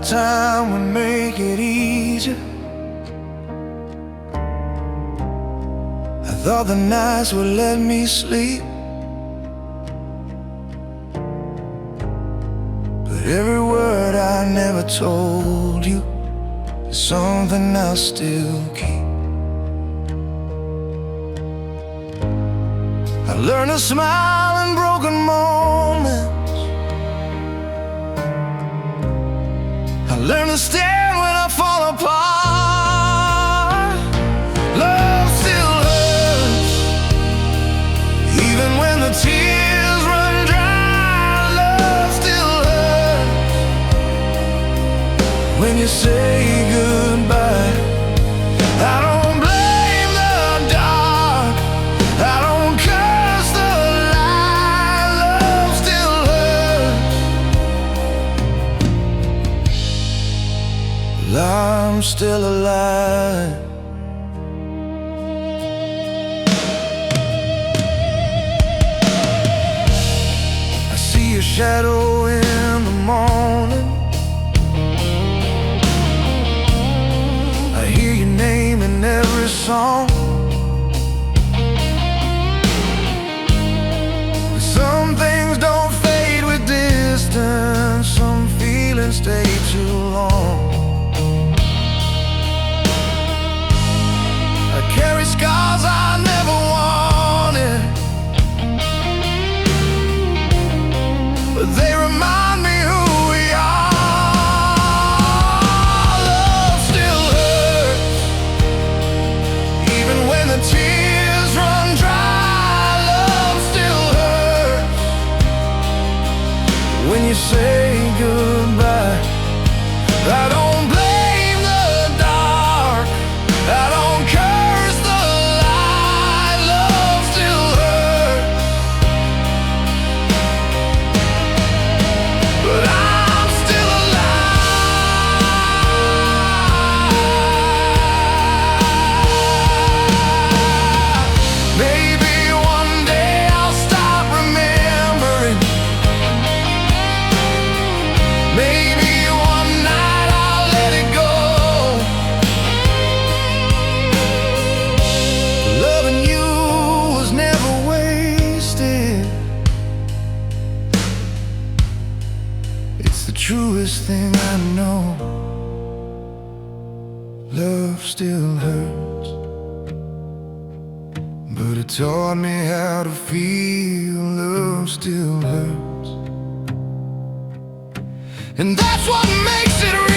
thought time would make it easier. I thought the nights would let me sleep. But every word I never told you is something I still keep. I learned to smile in broken moments. I learned to stand when I fall apart. Love still hurts, even when the tears run dry. Love still hurts when you say goodbye. I don't blame the dark, I don't curse the light. Love still hurts. I'm still alive. I see your shadow in the morning. I hear your name in every song. Some things don't fade with distance, some feelings stay too long. I carry scars I never wanted, but they remind me who we are. Love still hurts, even when the tears run dry. Love still hurts when you say goodbye. I don't blame the dark, I don't curse the light. Love still hurts, but I'm still alive. Maybe one day I'll stop remembering. Maybe one night I'll let it go. Loving you was never wasted. It's the truest thing I know. Love still hurts, but it taught me how to feel. Love still hurts, and that's what makes it real.